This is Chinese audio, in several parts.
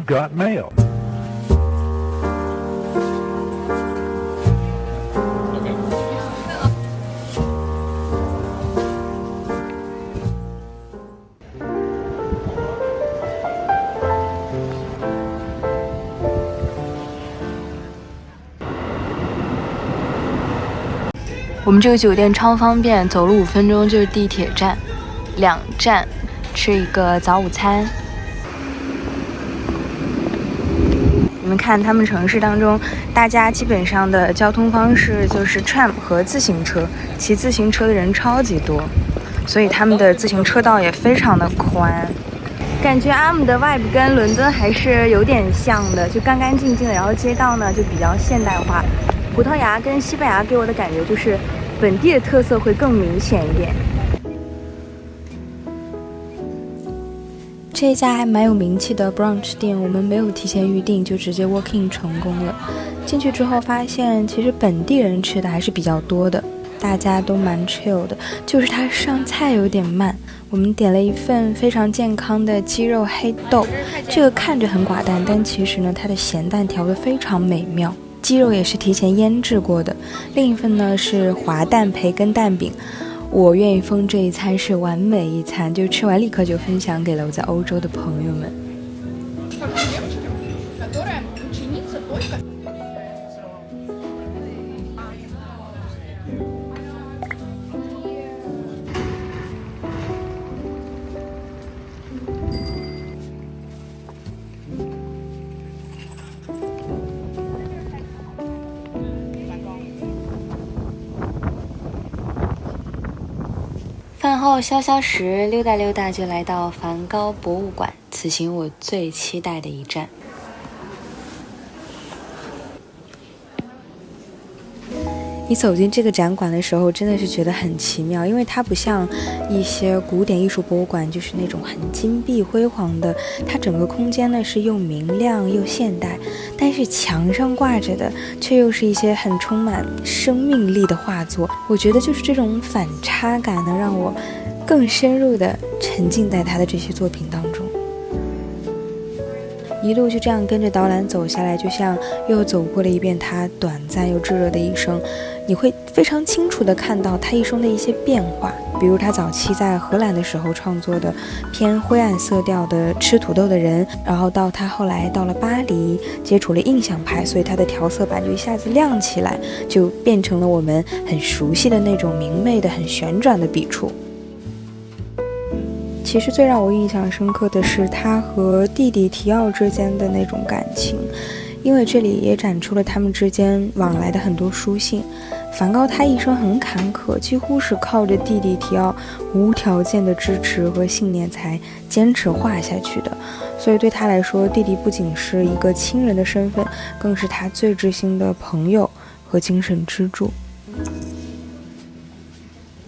You've got mail. 我们这个酒店超方便，走路5分钟就是地铁站，2站吃一个早午餐。你们看，他们城市当中，大家基本上的交通方式就是 tram 和自行车，骑自行车的人超级多，所以他们的自行车道也非常的宽。感觉阿姆的 vibe 跟伦敦还是有点像的，就干干净净的，然后街道呢就比较现代化。葡萄牙跟西班牙给我的感觉就是本地的特色会更明显一点。这一家还蛮有名气的 brunch 店，我们没有提前预定就直接 walk in 成功了。进去之后发现其实本地人吃的还是比较多的，大家都蛮 chill 的，就是它上菜有点慢。我们点了一份非常健康的鸡肉黑豆，这个看着很寡淡，但其实呢它的咸淡调得非常美妙。鸡肉也是提前腌制过的。另一份呢是滑蛋培根蛋饼，我愿意封这一餐是完美一餐，就吃完立刻就分享给了我在欧洲的朋友们。饭后消消食，溜达溜达就来到梵高博物馆，此行我最期待的一站。你走进这个展馆的时候真的是觉得很奇妙，因为它不像一些古典艺术博物馆就是那种很金碧辉煌的，它整个空间呢是又明亮又现代，但是墙上挂着的却又是一些很充满生命力的画作。我觉得就是这种反差感能让我更深入的沉浸在他的这些作品当中。一路就这样跟着导览走下来，就像又走过了一遍他短暂又炙热的一生。你会非常清楚地看到他一生的一些变化，比如他早期在荷兰的时候创作的偏灰暗色调的吃土豆的人，然后到他后来到了巴黎接触了印象派，所以他的调色板就一下子亮起来，就变成了我们很熟悉的那种明媚的很旋转的笔触。其实最让我印象深刻的是他和弟弟提奥之间的那种感情，因为这里也展出了他们之间往来的很多书信。梵高他一生很坎坷，几乎是靠着弟弟提奥无条件的支持和信念才坚持画下去的，所以对他来说，弟弟不仅是一个亲人的身份，更是他最知心的朋友和精神支柱。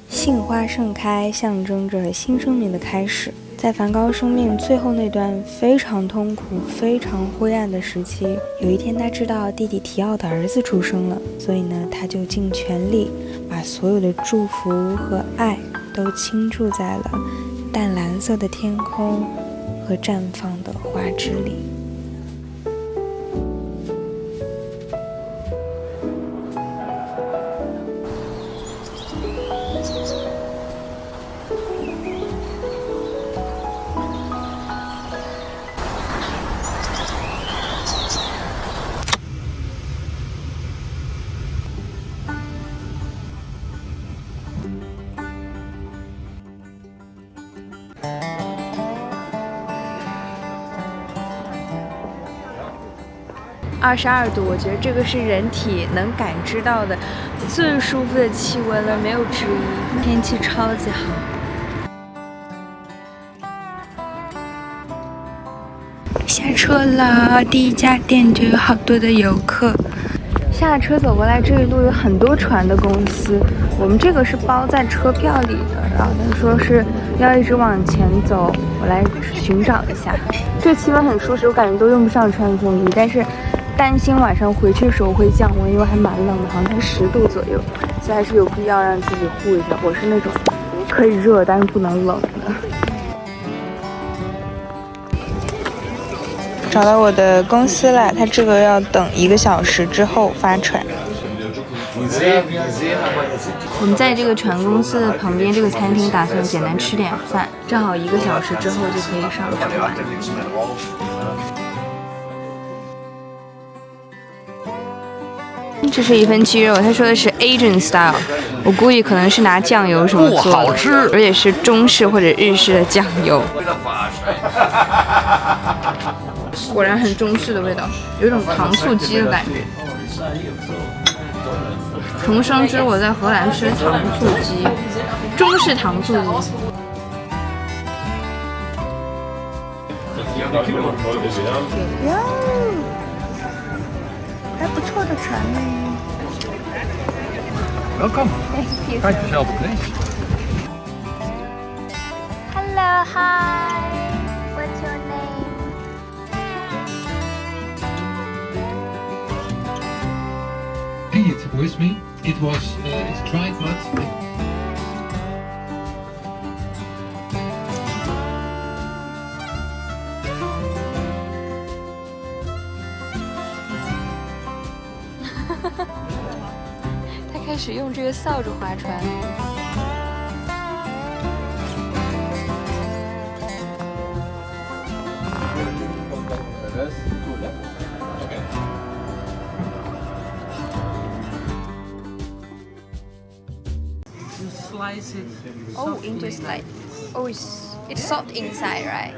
杏花盛开，象征着新生命的开始。在梵高生命最后那段非常痛苦、非常灰暗的时期，有一天他知道弟弟提奥的儿子出生了，所以呢，他就尽全力把所有的祝福和爱都倾注在了淡蓝色的天空和绽放的花枝里。22度，我觉得这个是人体能感知到的最舒服的气温了，没有之一。天气超级好。下车了，第一家店就有好多的游客。下车走过来，这一路有很多船的公司，我们这个是包在车票里的，然后他说是要一直往前走，我来寻找一下。这气温很舒适，我感觉都用不上穿风衣，但是担心晚上回去的时候会降温，因为还蛮冷的，好像才10度左右，所以还是有必要让自己护一下。我是那种可以热但是不能冷的。找到我的公司了，它这个要等1个小时之后发船。我们在这个船公司的旁边这个餐厅打算简单吃点饭，正好1个小时之后就可以上船。这是一份鸡肉，他说的是 Asian style， 我估计可能是拿酱油什么做的，好吃，而且是中式或者日式的酱油。果然很中式的味道，有一种糖醋鸡的感觉。重生之我在荷兰吃糖醋鸡，中式糖醋鸡。哟，还不错的船呢。Welkom. Kijk jezelf op links. Hello, hi. What's your name? It with me. It was it's dried mud.他开始用这个扫帚划船。Slice it. Oh, into slice. Oh, it's soft inside, right?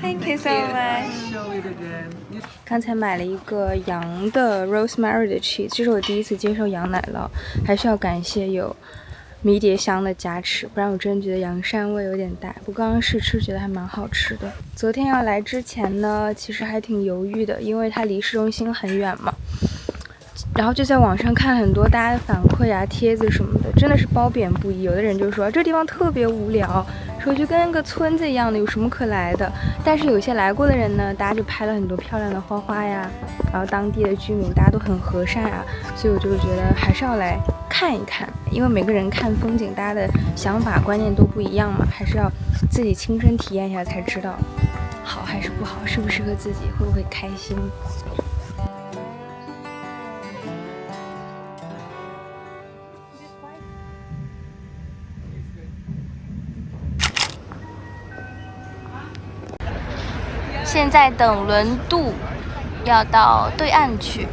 Thank you so much. Show it again. 刚才买了一个羊的 rosemary 的 cheese， 这是我第一次接受羊奶酪，还是要感谢有迷迭香的加持，不然我真的觉得羊膻味有点大。不过刚刚试吃觉得还蛮好吃的。昨天要来之前呢，其实还挺犹豫的，因为它离市中心很远嘛。然后就在网上看很多大家的反馈啊、帖子什么的，真的是褒贬不一。有的人就说这地方特别无聊，说就跟个村子一样的，有什么可来的？但是有些来过的人呢，大家就拍了很多漂亮的花花呀，然后当地的居民大家都很和善啊，所以我就觉得还是要来看一看，因为每个人看风景，大家的想法观念都不一样嘛，还是要自己亲身体验一下才知道好还是不好，适不适合自己，会不会开心。现在等轮渡，要到对岸去。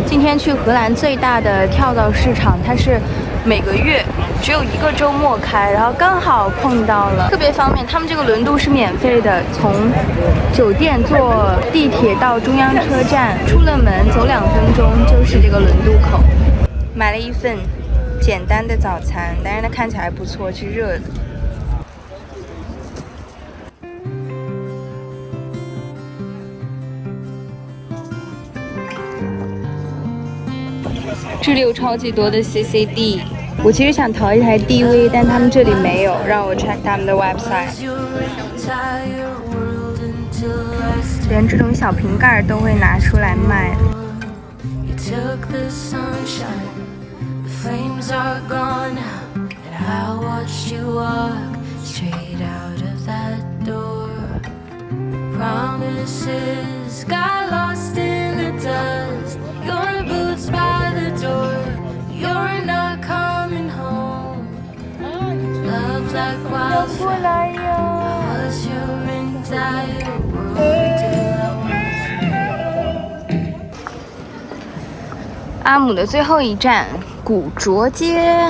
今天去荷兰最大的跳蚤市场，它是每个月只有1个周末开，然后刚好碰到了，特别方便。他们这个轮渡是免费的，从酒店坐地铁到中央车站，出了门走2分钟就是这个轮渡口。买了一份简单的早餐，但是它看起来还不错，是热的。这里有超级多的 CCD， 我其实想淘一台 DV， 但他们这里没有，让我 check 他们的 website。连这种小瓶盖都会拿出来卖。过来呀！阿姆的最后一站，古着街。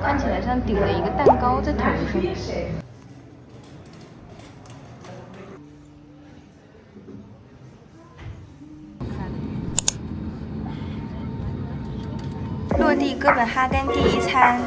看起来像顶了一个蛋糕在头上。落地哥本哈根第一餐，